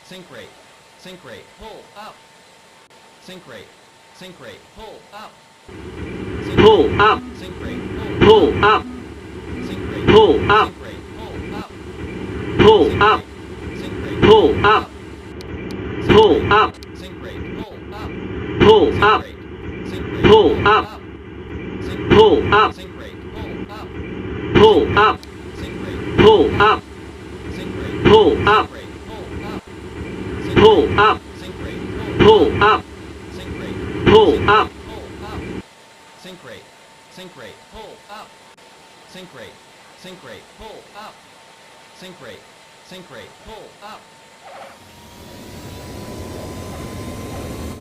sink rate, pull up, sink rate, pull up, pull up, sink rate, pull up, sink rate, pull up, sink rate, pull up, pull up, sink rate, pull up, pull up, sink rate, pull up, pull up, sink rate, pull up, pull up, sink rate, pull up, pull up, sink rate, pull up, sink rate, pull up, pull up, pull up, sink rate, pull up, sink rate, pull up, pull up, sink rate, pull up, sink rate, pull up, sink rate, pull up.